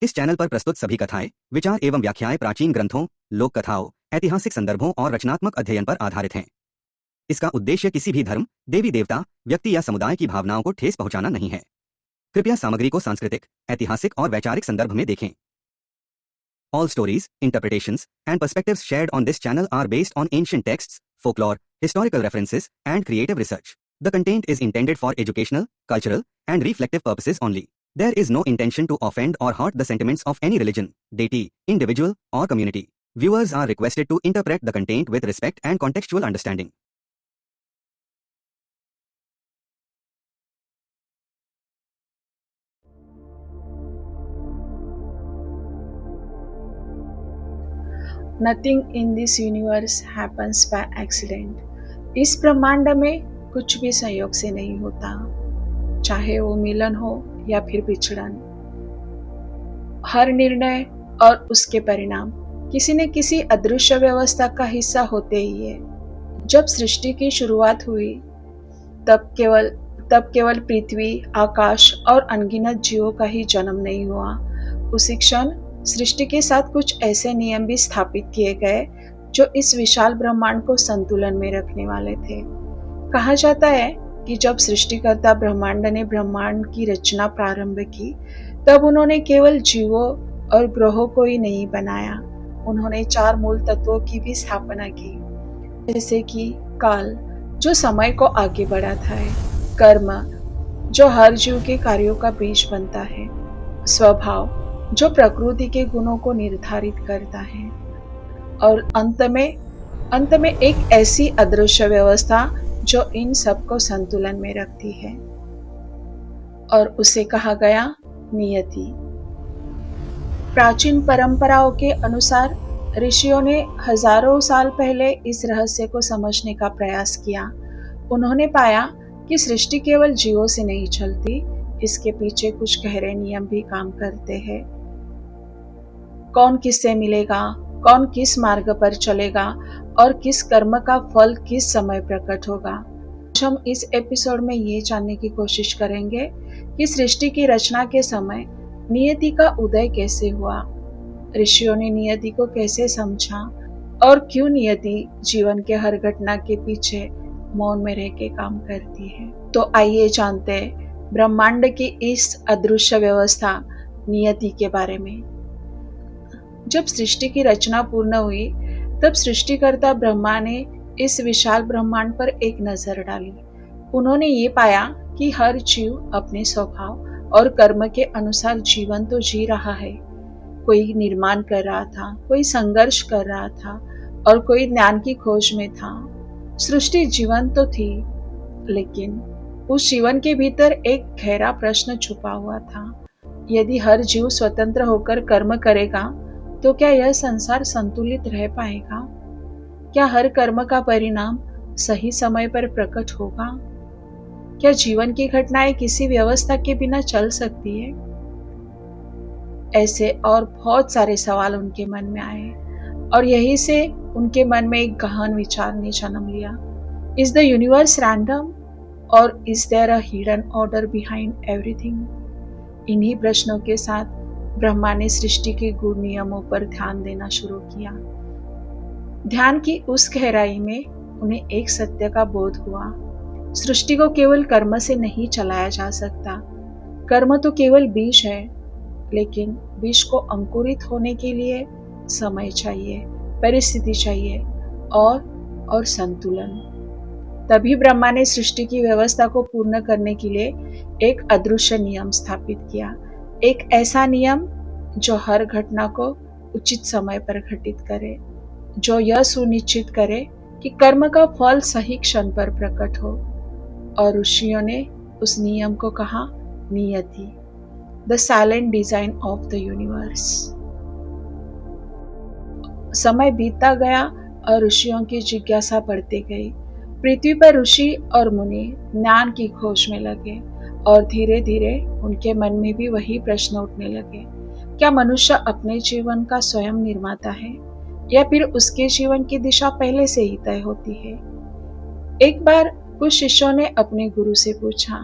इस चैनल पर प्रस्तुत सभी कथाएं, विचार एवं व्याख्याएं प्राचीन ग्रंथों, लोक कथाओं, ऐतिहासिक संदर्भों और रचनात्मक अध्ययन पर आधारित हैं। इसका उद्देश्य किसी भी धर्म, देवी देवता, व्यक्ति या समुदाय की भावनाओं को ठेस पहुंचाना नहीं है। कृपया सामग्री को सांस्कृतिक, ऐतिहासिक और वैचारिक संदर्भ में देखें। All stories, interpretations, and perspectives shared on this channel are based on ancient texts, folklore, historical references, and creative research. The content is intended for educational, cultural, and reflective purposes only. There is no intention to offend or hurt the sentiments of any religion, deity, individual, or community. Viewers are requested to interpret the content with respect and contextual understanding. Nothing in this universe happens by accident. इस ब्रह्मांड में कुछ भी संयोग से नहीं होता, चाहे वो मिलन हो या फिर बिछड़न। हर निर्णय और उसके परिणाम किसी न किसी अदृश्य व्यवस्था का हिस्सा होते ही है। जब सृष्टि की शुरुआत हुई तब केवल पृथ्वी, आकाश और अनगिनत जीवों का ही जन्म नहीं हुआ। उसी क्षण सृष्टि के साथ कुछ ऐसे नियम भी स्थापित किए गए जो इस विशाल ब्रह्मांड को संतुलन में रखने वाले थे। कहा जाता है कि जब सृष्टिकर्ता ब्रह्मांड ने ब्रह्मांड की रचना प्रारंभ की, तब उन्होंने केवल जीवों और ग्रहों को ही नहीं बनाया, उन्होंने 4 मूल तत्वों की भी स्थापना की, जैसे कि काल जो समय को आगे बढ़ाता है, कर्म जो हर जीव के कार्यों का बीज बनता है, स्वभाव जो प्रकृति के गुणों को निर्धारित करता है, और अंत में एक ऐसी अदृश्य व्यवस्था जो इन सबको संतुलन में रखती है, और उसे कहा गया नियति। प्राचीन परंपराओं के अनुसार ऋषियों ने हजारों साल पहले इस रहस्य को समझने का प्रयास किया। उन्होंने पाया कि सृष्टि केवल जीवों से नहीं चलती, इसके पीछे कुछ गहरे नियम भी काम करते हैं। कौन किससे मिलेगा, कौन किस मार्ग पर चलेगा और किस कर्म का फल किस समय प्रकट होगा। हम इस एपिसोड में ये जानने की कोशिश करेंगे कि सृष्टि की रचना के समय नियति का उदय कैसे हुआ, ऋषियों ने नियति को कैसे समझा और क्यों नियति जीवन के हर घटना के पीछे मौन में रह के काम करती है। तो आइए जानते हैं ब्रह्मांड की इस अदृश्य व्यवस्था नियति के बारे में। जब सृष्टि की रचना पूर्ण हुई तब सृष्टिकर्ता ब्रह्मा ने इस विशाल ब्रह्मांड पर एक नजर डाली। उन्होंने ये पाया कि हर जीव अपने स्वभाव और कर्म के अनुसार जीवन तो जी रहा है। कोई निर्माण कर रहा था, कोई संघर्ष कर रहा था और कोई ज्ञान की खोज में था। सृष्टि जीवन तो थी, लेकिन उस जीवन के भीतर एक गहरा प्रश्न छुपा हुआ था। यदि हर जीव स्वतंत्र होकर कर्म करेगा तो क्या यह संसार संतुलित रह पाएगा? क्या हर कर्म का परिणाम सही समय पर प्रकट होगा? क्या जीवन की घटनाएं किसी व्यवस्था के बिना चल सकती है? ऐसे और बहुत सारे सवाल उनके मन में आए और यही से उनके मन में एक गहन विचार ने जन्म लिया। Is the universe random or is there a hidden order behind everything? इन्हीं प्रश्नों के साथ ब्रह्मा ने सृष्टि के गुण नियमों पर ध्यान देना शुरू किया। ध्यान की उस गहराई में उन्हें एक सत्य का बोध हुआ। सृष्टि को केवल कर्म से नहीं चलाया जा सकता। कर्म तो केवल बीज है, लेकिन बीज को अंकुरित होने के लिए समय चाहिए, परिस्थिति चाहिए और संतुलन। तभी ब्रह्मा ने सृष्टि की व्यवस्था को पूर्ण करने के लिए एक अदृश्य नियम स्थापित किया। एक ऐसा नियम जो हर घटना को उचित समय पर घटित करे, जो यह सुनिश्चित करे कि कर्म का फल सही क्षण पर प्रकट हो। और ऋषियों ने उस नियम को कहा नियति, the silent design of the universe. समय बीतता गया और ऋषियों की जिज्ञासा बढ़ती गई। पृथ्वी पर ऋषि और मुनि ज्ञान की खोज में लगे और धीरे धीरे उनके मन में भी वही प्रश्न उठने लगे। क्या मनुष्य अपने जीवन का स्वयं निर्माता है या फिर उसके जीवन की दिशा पहले से ही तय होती है? एक बार कुछ शिष्यों ने अपने गुरु से पूछा,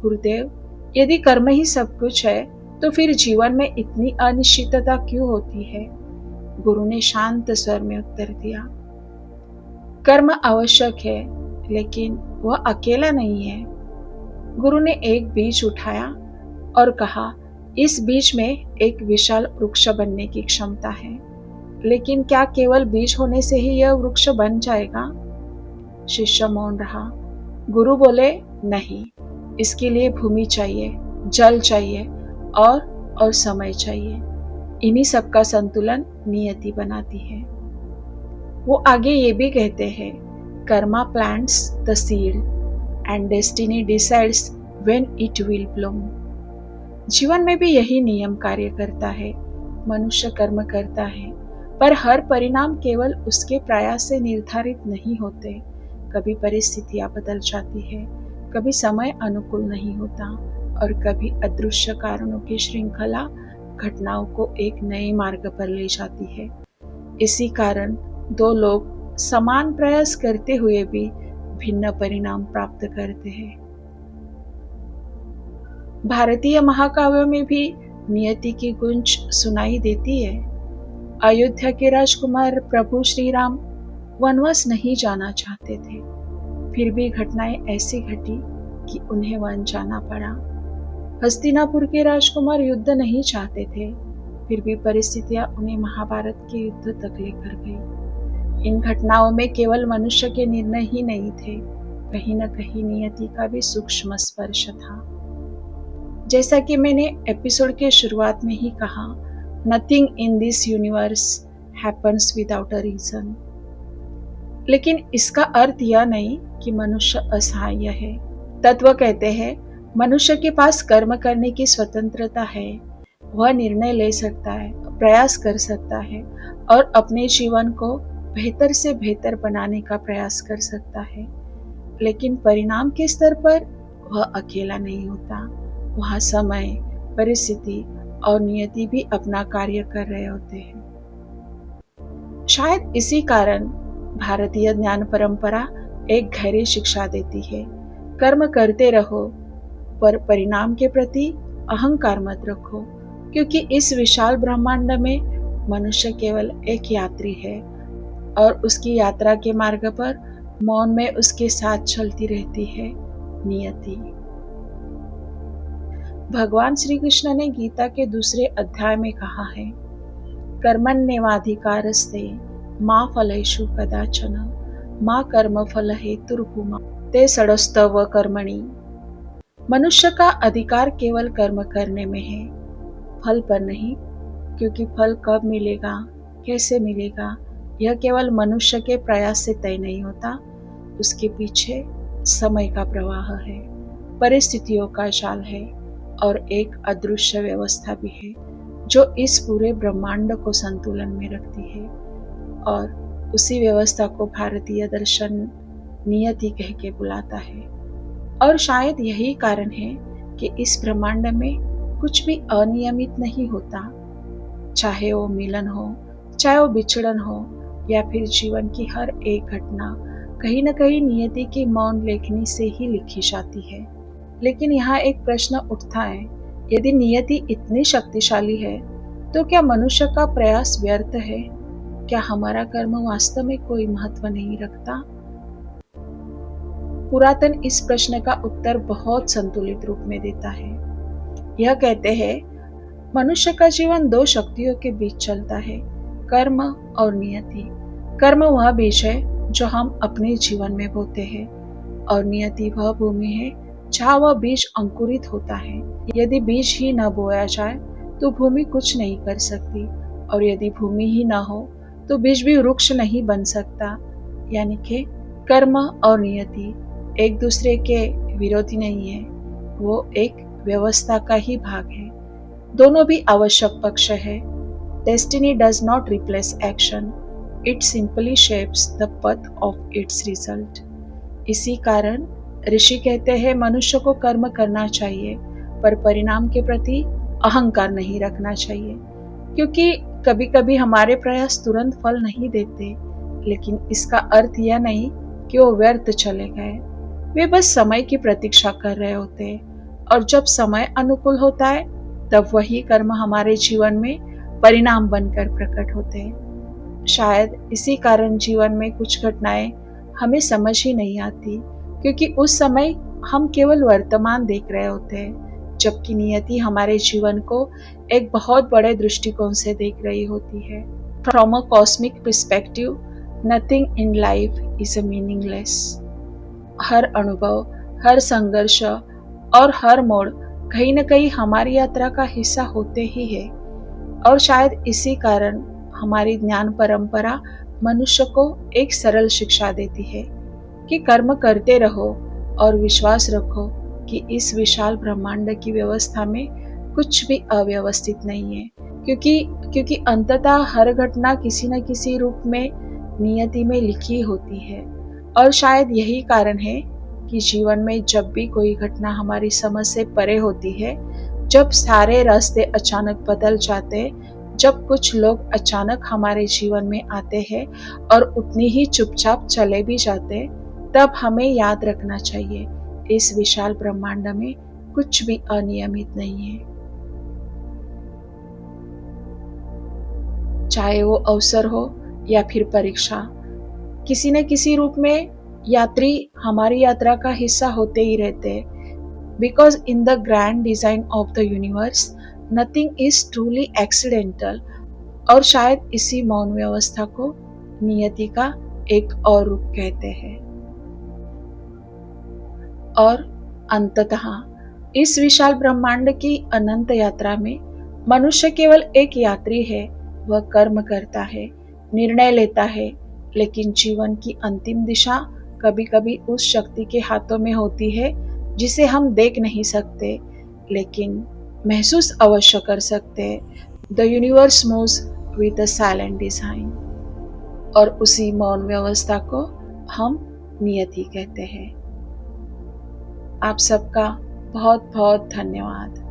गुरुदेव, यदि कर्म ही सब कुछ है तो फिर जीवन में इतनी अनिश्चितता क्यों होती है? गुरु ने शांत स्वर में उत्तर दिया, कर्म आवश्यक है, लेकिन वह अकेला नहीं है। गुरु ने एक बीज उठाया और कहा, इस बीज में एक विशाल वृक्ष बनने की क्षमता है, लेकिन क्या केवल बीज होने से ही यह वृक्ष बन जाएगा? शिष्य मौन रहा। गुरु बोले, नहीं, इसके लिए भूमि चाहिए, जल चाहिए और समय चाहिए। इन्हीं सबका संतुलन नियति बनाती है। वो आगे ये भी कहते हैं, Karma plants the seed and destiny decides when it will Bloom. जीवन में भी यही नियम कार्य करता है। मनुष्य कर्म करता है, पर हर परिणाम केवल उसके प्रयास से निर्धारित नहीं होते। कभी परिस्थितियां बदल जाती है, कभी समय अनुकूल नहीं होता और कभी अदृश्य कारणों की श्रृंखला घटनाओं को एक नए मार्ग पर ले जाती है। इसी कारण दो लोग समान प्रयास करते हुए भी भिन्न परिणाम प्राप्त करते हैं। भारतीय महाकाव्यों में भी नियति की गूंज सुनाई देती है। अयोध्या के राजकुमार प्रभु श्री राम वनवास नहीं जाना चाहते थे, फिर भी घटनाएं ऐसी घटी कि उन्हें वन जाना पड़ा। हस्तिनापुर के राजकुमार युद्ध नहीं चाहते थे, फिर भी परिस्थितियां उन्हें महाभारत के युद्ध तक लेकर गई। इन घटनाओं में केवल मनुष्य के निर्णय ही नहीं थे, कहीं न कहीं नियति का भी सूक्ष्म स्पर्श था। जैसा कि मैंने एपिसोड के शुरुआत में ही कहा, nothing in this universe happens without a reason. लेकिन इसका अर्थ यह नहीं कि मनुष्य असहाय है। तत्व कहते हैं, मनुष्य के पास कर्म करने की स्वतंत्रता है। वह निर्णय ले सकता है, प्रयास कर सकता है और अपने जीवन को बेहतर से बेहतर बनाने का प्रयास कर सकता है। लेकिन परिणाम के स्तर पर वह अकेला नहीं होता। वहाँ समय, परिस्थिति और नियति भी अपना कार्य कर रहे होते हैं। शायद इसी कारण भारतीय ज्ञान परंपरा एक गहरी शिक्षा देती है, कर्म करते रहो पर परिणाम के प्रति अहंकार मत रखो, क्योंकि इस विशाल ब्रह्मांड में मनुष्य केवल एक यात्री है और उसकी यात्रा के मार्ग पर मौन में उसके साथ चलती रहती है नियति। भगवान श्री कृष्ण ने गीता के दूसरे अध्याय में कहा है, कर्मण्येवाधिकारस्ते मा फलेषु कदाचन मा कर्म फल हेतुर्भूमा ते सडस्तव कर्मणि। मनुष्य का अधिकार केवल कर्म करने में है, फल पर नहीं, क्योंकि फल कब मिलेगा, कैसे मिलेगा, यह केवल मनुष्य के प्रयास से तय नहीं होता। उसके पीछे समय का प्रवाह है, परिस्थितियों का जाल है और एक अदृश्य व्यवस्था भी है जो इस पूरे ब्रह्मांड को संतुलन में रखती है। और उसी व्यवस्था को भारतीय दर्शन नियति कह के बुलाता है। और शायद यही कारण है कि इस ब्रह्मांड में कुछ भी अनियमित नहीं होता, चाहे वो मिलन हो, चाहे वो बिछड़न हो या फिर जीवन की हर एक घटना कहीं न कहीं नियति की मौन लेखनी से ही लिखी जाती है। लेकिन यहाँ एक प्रश्न उठता है, यदि नियति इतनी शक्तिशाली है तो क्या मनुष्य का प्रयास व्यर्थ है? क्या हमारा कर्म वास्तव में कोई महत्व नहीं रखता? पुरातन इस प्रश्न का उत्तर बहुत संतुलित रूप में देता है। यह कहते हैं, मनुष्य का जीवन दो शक्तियों के बीच चलता है, कर्म और नियति। कर्म वह बीज है जो हम अपने जीवन में बोते हैं और नियति वह भूमि है जहाँ वह बीज अंकुरित होता है। यदि बीज ही न बोया जाए तो भूमि कुछ नहीं कर सकती, और यदि भूमि ही न हो तो बीज भी वृक्ष नहीं बन सकता। यानी कि कर्म और नियति एक दूसरे के विरोधी नहीं है, वो एक व्यवस्था का ही भाग है। दोनों भी आवश्यक पक्ष है। Destiny does not replace action, it simply shapes the path of its result. इसी कारण ऋषि कहते हैं, मनुष्य को कर्म करना चाहिए पर परिणाम के प्रति अहंकार नहीं रखना चाहिए, क्योंकि कभी कभी हमारे प्रयास तुरंत फल नहीं देते, लेकिन इसका अर्थ यह नहीं कि वो व्यर्थ चले गए। वे बस समय की प्रतीक्षा कर रहे होते हैं और जब समय अनुकूल होता है तब वही कर्म हमारे जीवन में परिणाम बनकर प्रकट होते हैं। शायद इसी कारण जीवन में कुछ घटनाएं हमें समझ ही नहीं आती, क्योंकि उस समय हम केवल वर्तमान देख रहे होते हैं, जबकि नियति हमारे जीवन को एक बहुत बड़े दृष्टिकोण से देख रही होती है। From a cosmic perspective, nothing in life is a meaningless. हर अनुभव, हर संघर्ष और हर मोड़ कहीं न कहीं हमारी यात्रा का हिस्सा होते ही है। और शायद इसी कारण हमारी ज्ञान परंपरा मनुष्य को एक सरल शिक्षा देती है कि कर्म करते रहो और विश्वास रखो कि इस विशाल ब्रह्मांड की व्यवस्था में कुछ भी अव्यवस्थित नहीं है, क्योंकि अंततः हर घटना किसी न किसी रूप में नियति में लिखी होती है। और शायद यही कारण है कि जीवन में जब भी कोई घटना हमारी समझ से परे होती है, जब सारे रास्ते अचानक बदल जाते, जब कुछ लोग अचानक हमारे जीवन में आते हैं और उतनी ही चुपचाप चले भी जाते, तब हमें याद रखना चाहिए, इस विशाल ब्रह्मांड में कुछ भी अनियमित नहीं है। चाहे वो अवसर हो या फिर परीक्षा, किसी न किसी रूप में यात्री हमारी यात्रा का हिस्सा होते ही रहते हैं। Because in the grand design of the universe nothing is truly accidental. और शायद इसी मौन व्यवस्था को नियति का एक और रूप कहते हैं। और अंततः इस विशाल ब्रह्मांड की अनंत यात्रा में मनुष्य केवल एक यात्री है। वह कर्म करता है, निर्णय लेता है, लेकिन जीवन की अंतिम दिशा कभी कभी उस शक्ति के हाथों में होती है जिसे हम देख नहीं सकते, लेकिन महसूस अवश्य कर सकते हैं। The universe moves with a silent design. और उसी मौन व्यवस्था को हम नियति कहते हैं। आप सबका बहुत बहुत धन्यवाद।